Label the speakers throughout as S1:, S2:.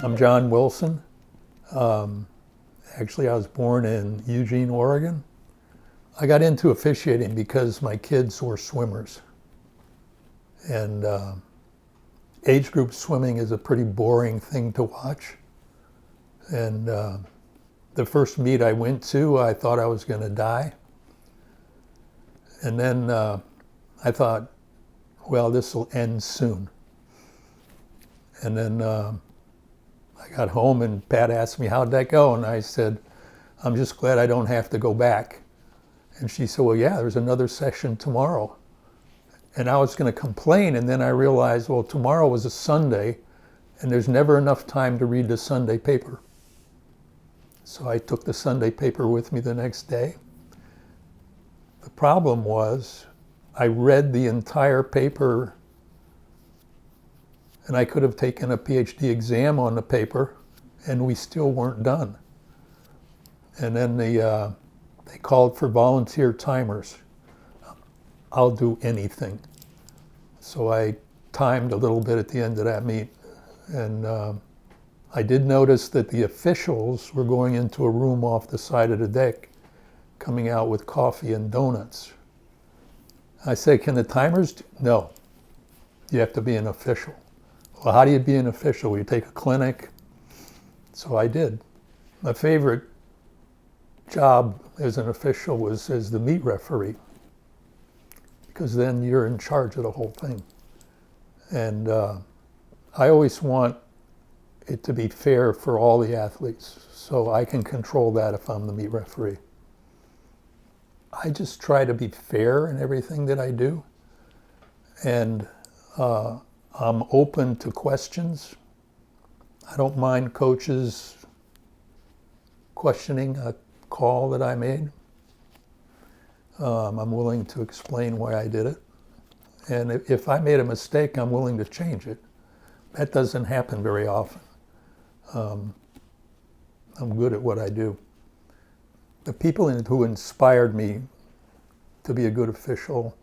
S1: I'm John Wilson. Actually, I was born in Eugene, Oregon. I got into officiating because my kids were swimmers. And age group swimming is a pretty boring thing to watch. And the first meet I went to, I thought I was going to die. And then I thought, well, this will end soon. And then I got home and Pat asked me, how'd that go? And I said, I'm just glad I don't have to go back. And she said, well, yeah, there's another session tomorrow. And I was going to complain, and then I realized, well, tomorrow was a Sunday, and there's never enough time to read the Sunday paper. So I took the Sunday paper with me the next day. The problem was, I read the entire paper, and I could have taken a PhD exam on the paper, and we still weren't done. And then they called for volunteer timers. I'll do anything. So I timed a little bit at the end of that meet. And I did notice that the officials were going into a room off the side of the deck, coming out with coffee and donuts. I said, can the timers do? No, you have to be an official. Well, how do you be an official? You take a clinic? So I did. My favorite job as an official was as the meet referee, because then you're in charge of the whole thing. And I always want it to be fair for all the athletes, so I can control that if I'm the meet referee. I just try to be fair in everything that I do, and I'm open to questions. I don't mind coaches questioning a call that I made. I'm willing to explain why I did it. And if I made a mistake, I'm willing to change it. That doesn't happen very often. I'm good at what I do. The people who inspired me to be a good official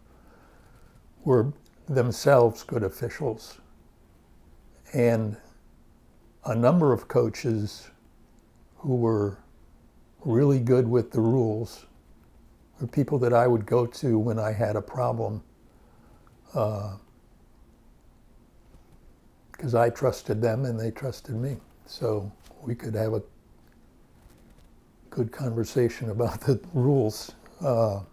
S1: were themselves good officials. And a number of coaches who were really good with the rules were people that I would go to when I had a problem, because I trusted them and they trusted me. So we could have a good conversation about the rules. But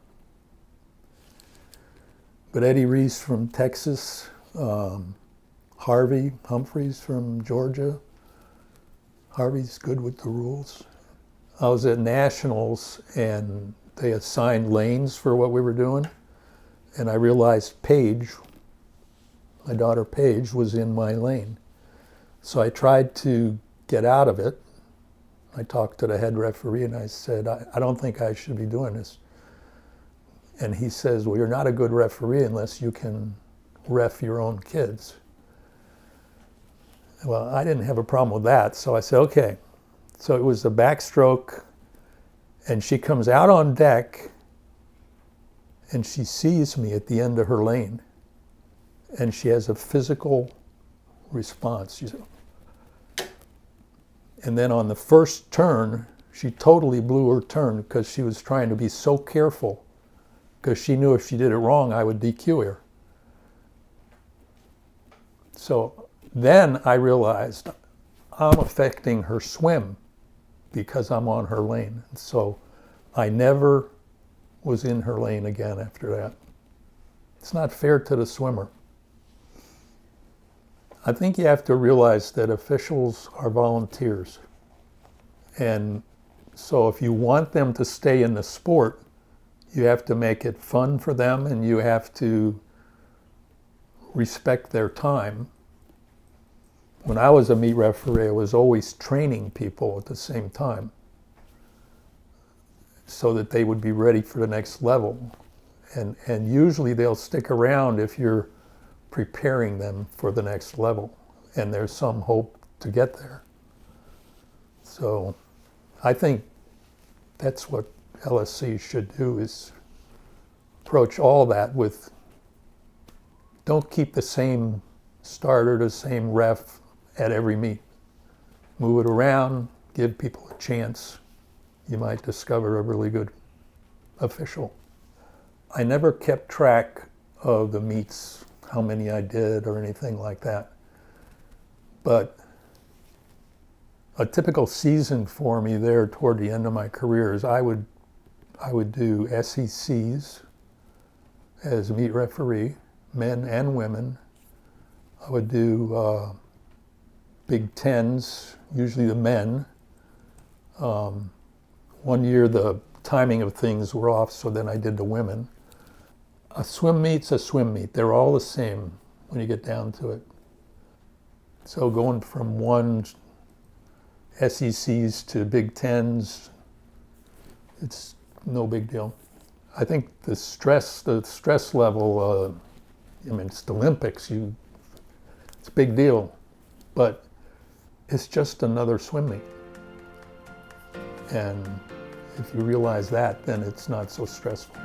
S1: Eddie Reese from Texas, Harvey Humphreys from Georgia. Harvey's good with the rules. I was at Nationals and they assigned lanes for what we were doing. And I realized Paige, my daughter Paige, was in my lane. So I tried to get out of it. I talked to the head referee and I said, I don't think I should be doing this. And he says, well, you're not a good referee unless you can ref your own kids. Well, I didn't have a problem with that, so I said, okay. So it was a backstroke, and she comes out on deck, and she sees me at the end of her lane, and she has a physical response. She said, and then on the first turn, she totally blew her turn because she was trying to be so careful, because she knew if she did it wrong, I would DQ her. So then I realized I'm affecting her swim because I'm on her lane. So I never was in her lane again after that. It's not fair to the swimmer. I think you have to realize that officials are volunteers. And so if you want them to stay in the sport, you have to make it fun for them and you have to respect their time. When I was a meet referee, I was always training people at the same time so that they would be ready for the next level. And usually they'll stick around if you're preparing them for the next level and there's some hope to get there. So I think that's what LSC should do, is approach all that with don't keep the same starter, the same ref at every meet. Move it around, give people a chance. You might discover a really good official. I never kept track of the meets, how many I did or anything like that. But a typical season for me there toward the end of my career is I would do SECs as meet referee, men and women. I would do Big Tens, usually the men. One year the timing of things were off, so then I did the women. A swim meet's a swim meet. They're all the same when you get down to it. So going from one SECs to Big Tens, it's no big deal. I think the stress level, I mean, it's the Olympics, it's a big deal, but it's just another swim meet. And if you realize that, then it's not so stressful.